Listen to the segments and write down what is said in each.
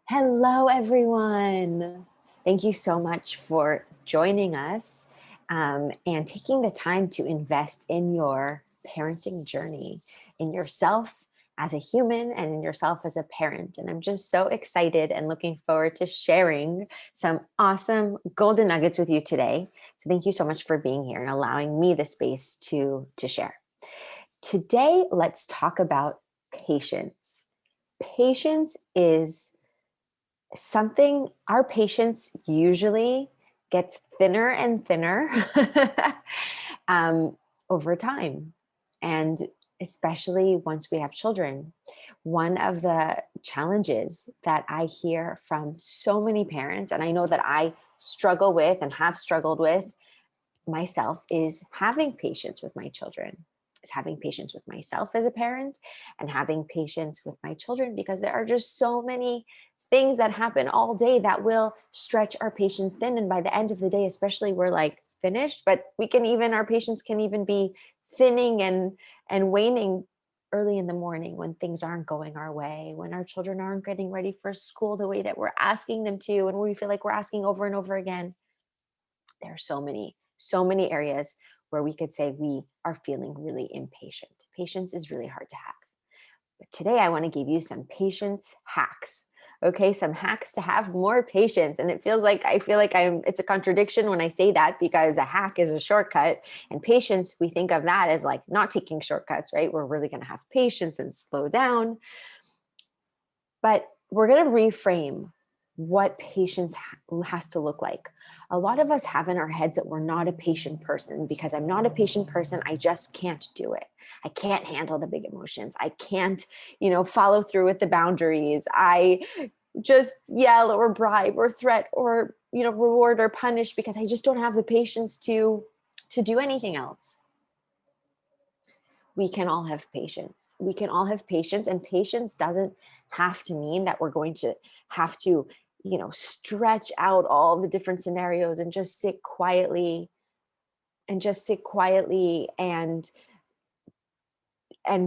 Hello, everyone. Thank you so much for joining us and taking the time to invest in your parenting journey, in yourself as a human and in yourself as a parent. And I'm just so excited and looking forward to sharing some awesome golden nuggets with you today. So thank you so much for being here and allowing me the space to share. Today, let's talk about patience. Patience is something our patience usually gets thinner and thinner over time. And especially once we have children. One of the challenges that I hear from so many parents, and I know that I struggle with and have struggled with myself, is having patience with my children. Is having patience with myself as a parent and having patience with my children, because there are just so many things that happen all day that will stretch our patience thin. And by the end of the day, especially, we're like finished, but our patience can even be thinning and waning early in the morning when things aren't going our way, when our children aren't getting ready for school the way that we're asking them to, and we feel like we're asking over and over again. There are so many areas where we could say we are feeling really impatient. Patience is really hard to have. But today I want to give you some patience hacks. Okay, some hacks to have more patience. And I feel like it's a contradiction when I say that, because a hack is a shortcut, and patience, we think of that as like not taking shortcuts, right? We're really going to have patience and slow down. But we're going to reframe what patience has to look like. A lot of us have in our heads that we're not a patient person. Because I'm not a patient person, I just can't do it. I can't handle the big emotions. I can't, follow through with the boundaries. I just yell or bribe or threat or, reward or punish, because I just don't have the patience to do anything else. We can all have patience. We can all have patience, and patience doesn't have to mean that we're going to have to, stretch out all the different scenarios and just sit quietly and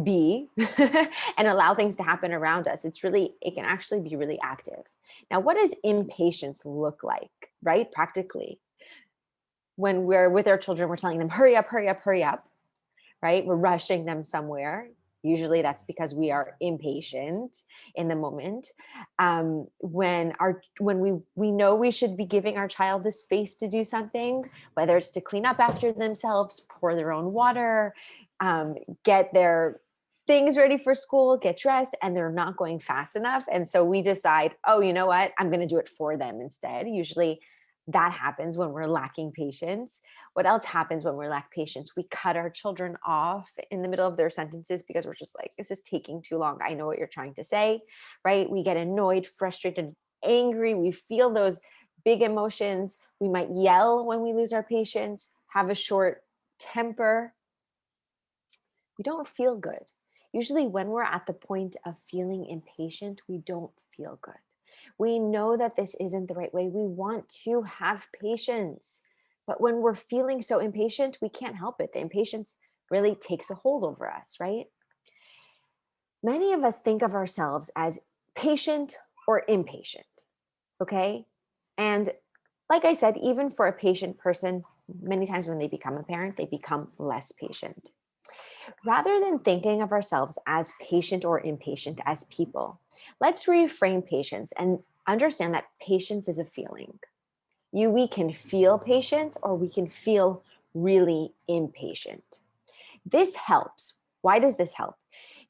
be and allow things to happen around us. It can actually be really active. Now, what does impatience look like, right? Practically, when we're with our children, we're telling them, hurry up, hurry up, hurry up, right? We're rushing them somewhere. Usually that's because we are impatient in the moment. When we know we should be giving our child the space to do something, whether it's to clean up after themselves, pour their own water, get their things ready for school, get dressed, and they're not going fast enough. And so we decide, oh, you know what? I'm going to do it for them instead. Usually that happens when we're lacking patience. What else happens when we're lack patience? We cut our children off in the middle of their sentences because we're just like, this is taking too long. I know what you're trying to say, right? We get annoyed, frustrated, angry. We feel those big emotions. We might yell when we lose our patience, have a short temper. We don't feel good. Usually when we're at the point of feeling impatient, we don't feel good. We know that this isn't the right way. We want to have patience. But when we're feeling so impatient, we can't help it. The impatience really takes a hold over us, right? Many of us think of ourselves as patient or impatient, okay? And like I said, even for a patient person, many times when they become a parent, they become less patient. Rather than thinking of ourselves as patient or impatient as people, let's reframe patience and understand that patience is a feeling. We can feel patient or we can feel really impatient. This helps. Why does this help?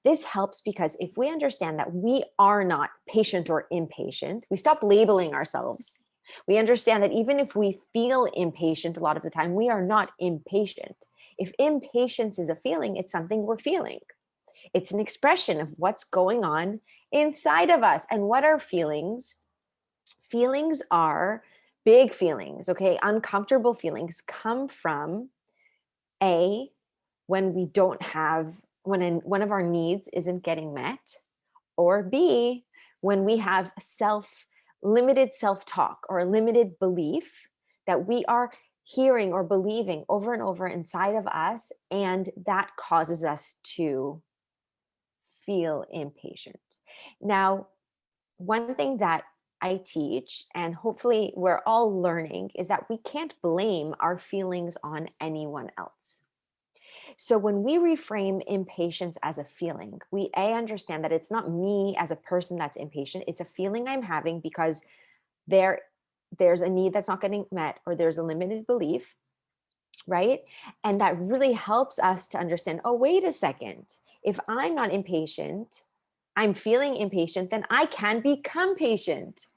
This helps because if we understand that we are not patient or impatient, we stop labeling ourselves. We understand that even if we feel impatient a lot of the time, we are not impatient. If impatience is a feeling, it's something we're feeling. It's an expression of what's going on inside of us. And what are feelings? Feelings are big feelings, okay? Uncomfortable feelings come from when we don't have, one of our needs isn't getting met, or B, when we have limited self-talk or limited belief that we are hearing or believing over and over inside of us, and that causes us to feel impatient. Now, one thing that I teach, and hopefully we're all learning, is that we can't blame our feelings on anyone else. So when we reframe impatience as a feeling, we understand that it's not me as a person that's impatient. It's a feeling I'm having because there there's a need that's not getting met, or there's a limited belief, right? And that really helps us to understand, oh, wait a second. If I'm not impatient, I'm feeling impatient, then I can become patient.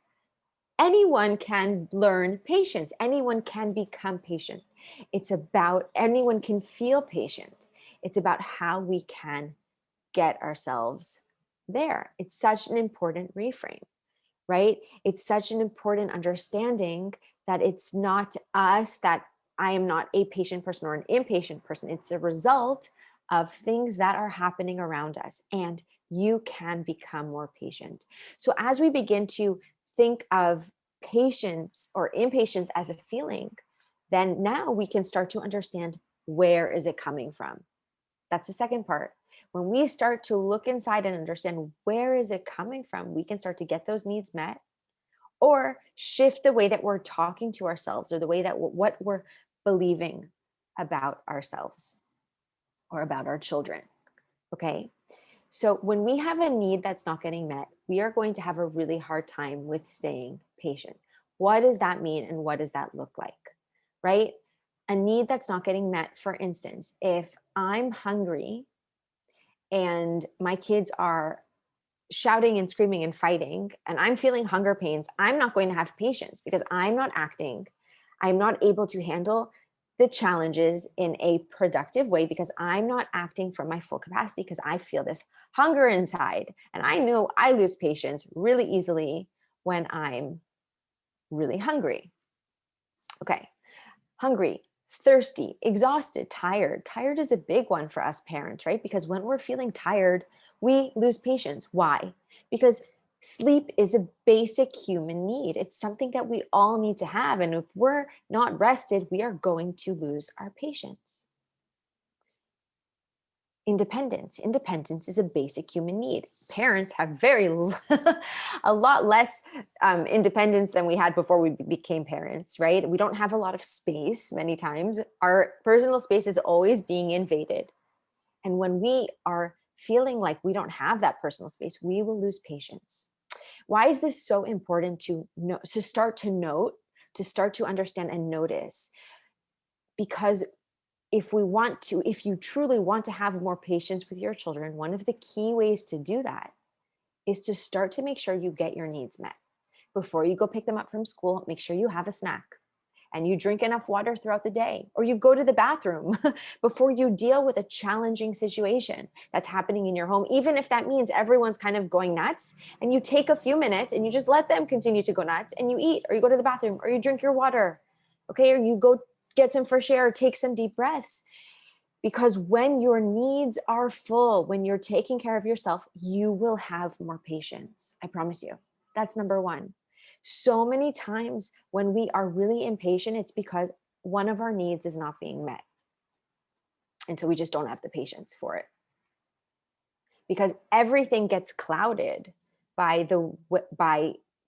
Anyone can learn patience. Anyone can become patient. It's about anyone can feel patient. It's about how we can get ourselves there. It's such an important reframe, right? It's such an important understanding that it's not us, that I am not a patient person or an impatient person. It's a result of things that are happening around us, and you can become more patient. So as we begin to think of patience or impatience as a feeling, then now we can start to understand, where is it coming from? That's the second part. When we start to look inside and understand, where is it coming from, we can start to get those needs met, or shift the way that we're talking to ourselves, or the way that what we're believing about ourselves or about our children. Okay. So when we have a need that's not getting met, we are going to have a really hard time with staying patient. What does that mean, and what does that look like? Right? A need that's not getting met, for instance, if I'm hungry and my kids are shouting and screaming and fighting, and I'm feeling hunger pains, I'm not going to have patience because I'm not acting. I'm not able to handle the challenges in a productive way because I'm not acting from my full capacity, because I feel this hunger inside. And I know I lose patience really easily when I'm really hungry. Okay. Hungry, thirsty, exhausted, tired. Tired is a big one for us parents, right? Because when we're feeling tired, we lose patience. Why? Because sleep is a basic human need. It's something that we all need to have. And if we're not rested, we are going to lose our patience. Independence is a basic human need. Parents have a lot less independence than we had before we became parents, right? We don't have a lot of space. Many times our personal space is always being invaded, and when we are feeling like we don't have that personal space, we will lose patience. Why is this so important to know, to start to note, to start to understand and notice? Because if you truly want to have more patience with your children, one of the key ways to do that is to start to make sure you get your needs met. Before you go pick them up from school, make sure you have a snack and you drink enough water throughout the day, or you go to the bathroom before you deal with a challenging situation that's happening in your home, even if that means everyone's kind of going nuts, and you take a few minutes and you just let them continue to go nuts, and you eat, or you go to the bathroom, or you drink your water, okay, or you go get some fresh air, take some deep breaths. Because when your needs are full, when you're taking care of yourself, you will have more patience. I promise you. That's number one. So many times when we are really impatient, it's because one of our needs is not being met. And so we just don't have the patience for it. Because everything gets clouded by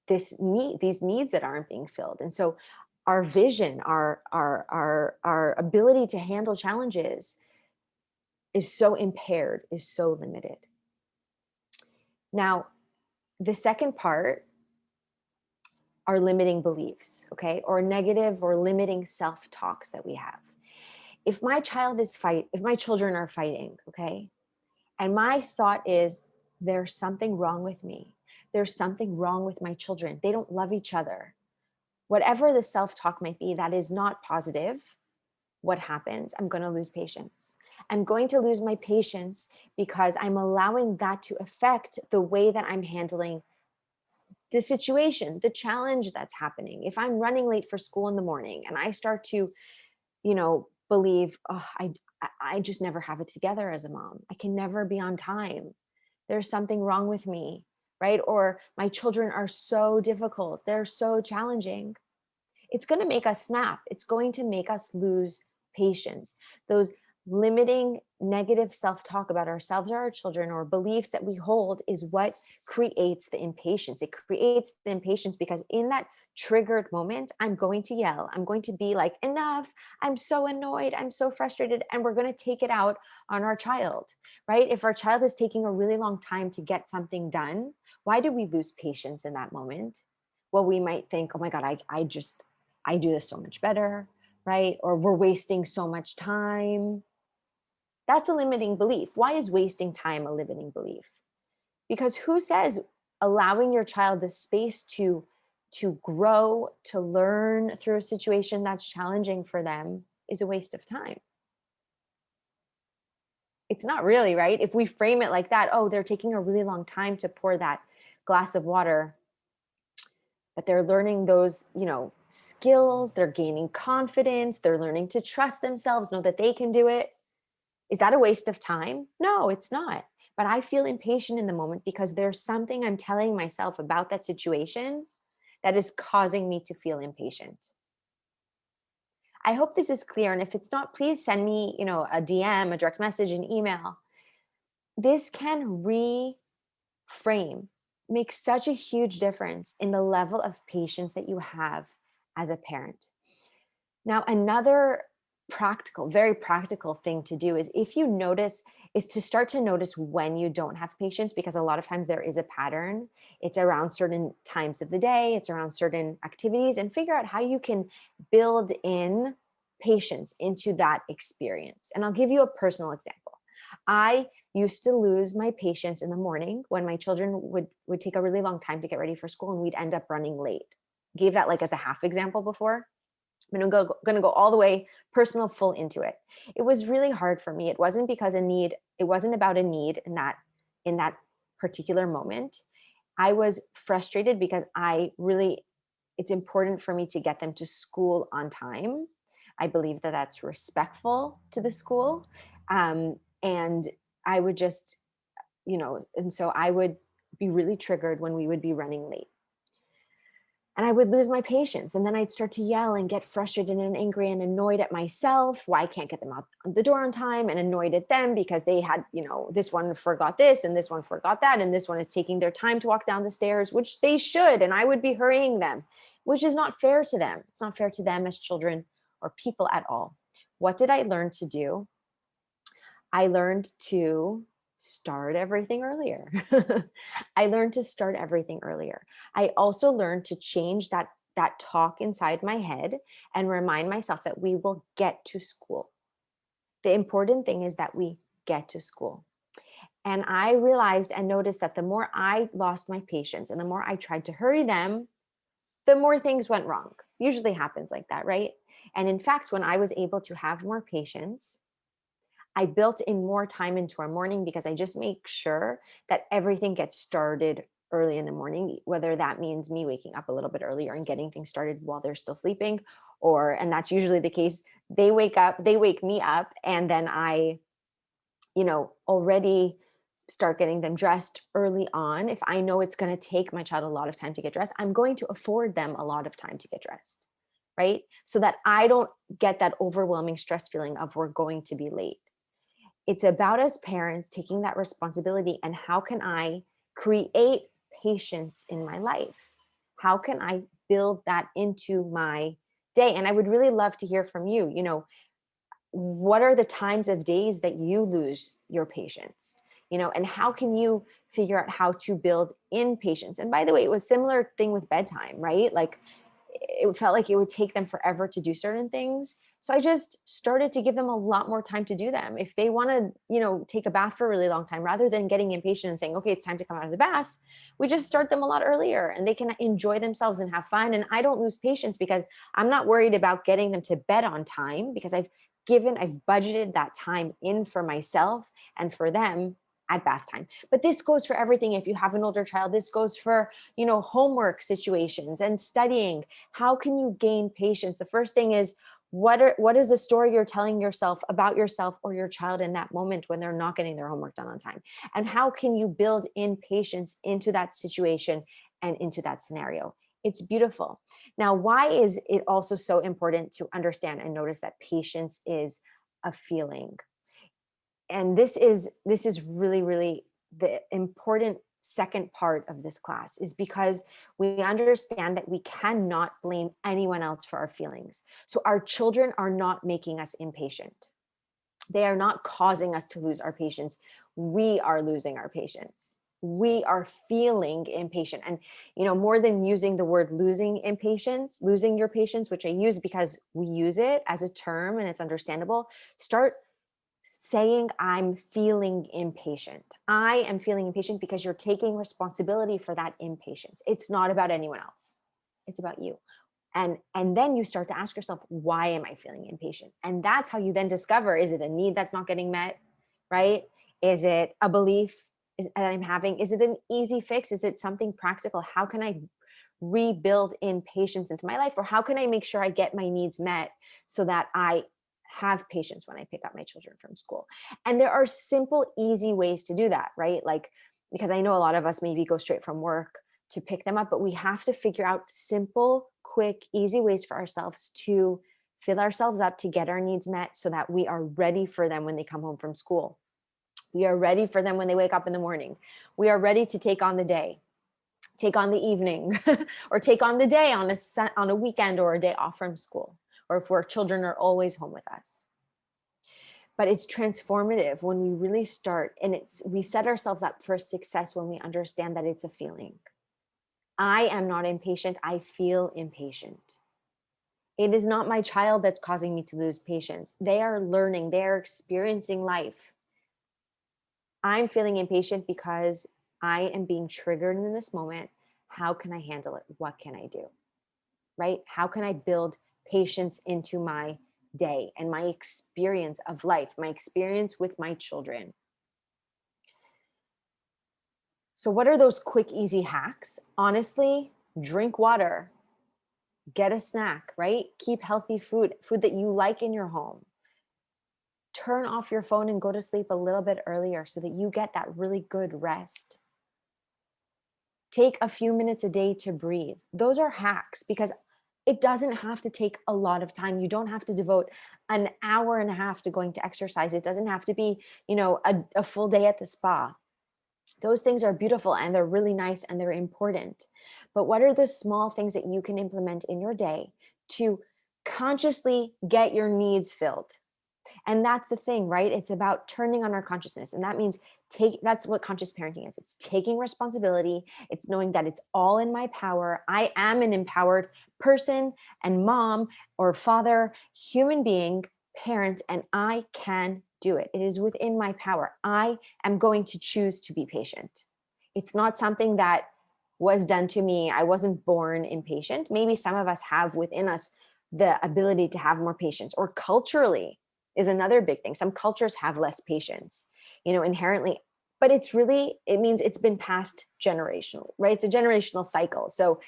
these needs that aren't being filled. And so our vision, our ability to handle challenges is so impaired, is so limited. Now, the second part are limiting beliefs, okay, or negative or limiting self-talks that we have. If my children are fighting, okay, and my thought is, there's something wrong with me. There's something wrong with my children. They don't love each other. Whatever the self-talk might be, that is not positive. What happens? I'm going to lose patience. I'm going to lose my patience because I'm allowing that to affect the way that I'm handling the situation, the challenge that's happening. If I'm running late for school in the morning and I start to, believe, oh, I just never have it together as a mom. I can never be on time. There's something wrong with me, right? Or my children are so difficult. They're so challenging. It's going to make us snap. It's going to make us lose patience. Those Limiting negative self-talk about ourselves or our children, or beliefs that we hold, is what creates the impatience. It creates the impatience because in that triggered moment, I'm going to yell. I'm going to be like, enough. I'm so annoyed. I'm so frustrated. And we're going to take it out on our child, right? If our child is taking a really long time to get something done, why do we lose patience in that moment? Well, we might think, oh my God, I do this so much better, right? Or we're wasting so much time. That's a limiting belief. Why is wasting time a limiting belief? Because who says allowing your child the space to grow, to learn through a situation that's challenging for them is a waste of time? It's not really, right? If we frame it like that, oh, they're taking a really long time to pour that glass of water, but they're learning those, skills, they're gaining confidence, they're learning to trust themselves, know that they can do it. Is that a waste of time? No, it's not. But I feel impatient in the moment because there's something I'm telling myself about that situation that is causing me to feel impatient. I hope this is clear. And if it's not, please send me, a DM, a direct message, an email. This can reframe, make such a huge difference in the level of patience that you have as a parent. Now, another very practical thing to do is to start to notice when you don't have patience, because a lot of times there is a pattern. It's around certain times of the day, it's around certain activities, and figure out how you can build in patience into that experience. And I'll give you a personal example. I used to lose my patience in the morning when my children would take a really long time to get ready for school and we'd end up running late. Gave that like as a half example before. I'm going to go all the way personal full into it. It was really hard for me. It wasn't because it wasn't about a need in that particular moment. I was frustrated because it's important for me to get them to school on time. I believe that that's respectful to the school. And I would just, and so I would be really triggered when we would be running late, and I would lose my patience. And then I'd start to yell and get frustrated and angry and annoyed at myself. Why I can't get them out the door on time, and annoyed at them because they had, this one forgot this and this one forgot that. And this one is taking their time to walk down the stairs, which they should. And I would be hurrying them, which is not fair to them. It's not fair to them as children or people at all. What did I learn to do? I learned to start everything earlier. I learned to start everything earlier. I also learned to change that talk inside my head and remind myself that we will get to school. The important thing is that we get to school. And I realized and noticed that the more I lost my patience and the more I tried to hurry them, the more things went wrong. Usually happens like that, right? And in fact, when I was able to have more patience, I built in more time into our morning because I just make sure that everything gets started early in the morning, whether that means me waking up a little bit earlier and getting things started while they're still sleeping, and that's usually the case. They wake me up, and then I, already start getting them dressed early on. If I know it's going to take my child a lot of time to get dressed, I'm going to afford them a lot of time to get dressed, right? So that I don't get that overwhelming stress feeling of we're going to be late. It's about us parents taking that responsibility, and how can I create patience in my life? How can I build that into my day? And I would really love to hear from you. What are the times of days that you lose your patience? And how can you figure out how to build in patience? And by the way, it was similar thing with bedtime, right? Like, it felt like it would take them forever to do certain things. So I just started to give them a lot more time to do them. If they want to, take a bath for a really long time, rather than getting impatient and saying, okay, it's time to come out of the bath, we just start them a lot earlier and they can enjoy themselves and have fun. And I don't lose patience because I'm not worried about getting them to bed on time, because I've budgeted that time in for myself and for them at bath time. But this goes for everything. If you have an older child, this goes for, homework situations and studying. How can you gain patience? The first thing is, what is the story you're telling yourself about yourself or your child in that moment when they're not getting their homework done on time? And how can you build in patience into that situation and into that scenario? It's beautiful. Now, why is it also so important to understand and notice that patience is a feeling? And this is really, really the important second part of this class, is because we understand that we cannot blame anyone else for our feelings. So our children are not making us impatient. They are not causing us to lose our patience. We are losing our patience. We are feeling impatient. And, more than using the word losing impatience, losing your patience, which I use because we use it as a term and it's understandable, start saying, I'm feeling impatient. I am feeling impatient, because you're taking responsibility for that impatience. It's not about anyone else. It's about you. And then you start to ask yourself, why am I feeling impatient? And that's how you then discover, is it a need that's not getting met, right? Is it a belief that I'm having? Is it an easy fix? Is it something practical? How can I rebuild in patience into my life? Or how can I make sure I get my needs met so that I have patience when I pick up my children from school? And there are simple, easy ways to do that, right? Like, because I know a lot of us maybe go straight from work to pick them up, but we have to figure out simple, quick, easy ways for ourselves to fill ourselves up, to get our needs met, so that we are ready for them when they come home from school. We are ready for them when they wake up in the morning. We are ready to take on the day, take on the evening, or take on the day on a weekend or a day off from school, or if our children are always home with us. But it's transformative when we really start, and we set ourselves up for success when we understand that it's a feeling. I am not impatient. I feel impatient. It is not my child that's causing me to lose patience. They are learning, they are experiencing life. I'm feeling impatient because I am being triggered in this moment. How can I handle it? What can I do? Right? How can I build patience into my day and my experience of life, my experience with my children? So, what are those quick, easy hacks? Honestly, drink water, get a snack, right? Keep healthy food that you like in your home. Turn off your phone and go to sleep a little bit earlier so that you get that really good rest. Take a few minutes a day to breathe. Those are hacks, because it doesn't have to take a lot of time. You don't have to devote an hour and a half to going to exercise. It doesn't have to be, a full day at the spa. Those things are beautiful and they're really nice and they're important. But what are the small things that you can implement in your day to consciously get your needs filled? And that's the thing, right? It's about turning on our consciousness. And that means that's what conscious parenting is. It's taking responsibility. It's knowing that it's all in my power. I am an empowered person and mom or father, human being, parent, and I can do it. It is within my power. I am going to choose to be patient. It's not something that was done to me. I wasn't born impatient. Maybe some of us have within us the ability to have more patience, or culturally is another big thing. Some cultures have less patience, inherently, but it means it's been passed generational, right? It's a generational cycle. So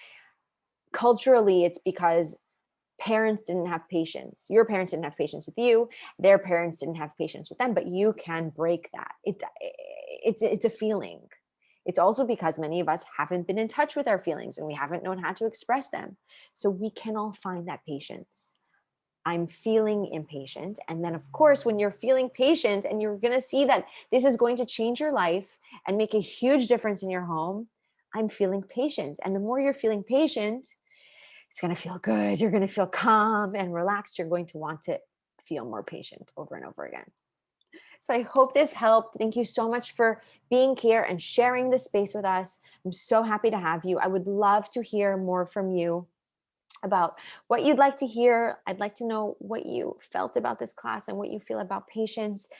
culturally, it's because parents didn't have patience. Your parents didn't have patience with you. Their parents didn't have patience with them, but you can break that. It's a feeling. It's also because many of us haven't been in touch with our feelings and we haven't known how to express them. So we can all find that patience. I'm feeling impatient. And then, of course, when you're feeling patient and you're going to see that this is going to change your life and make a huge difference in your home, I'm feeling patient. And the more you're feeling patient, it's going to feel good. You're going to feel calm and relaxed. You're going to want to feel more patient over and over again. So I hope this helped. Thank you so much for being here and sharing this space with us. I'm so happy to have you. I would love to hear more from you about what you'd like to hear. I'd like to know what you felt about this class and what you feel about patience.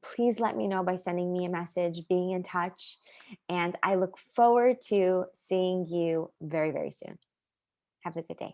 Please let me know by sending me a message, being in touch. And I look forward to seeing you very, very soon. Have a good day.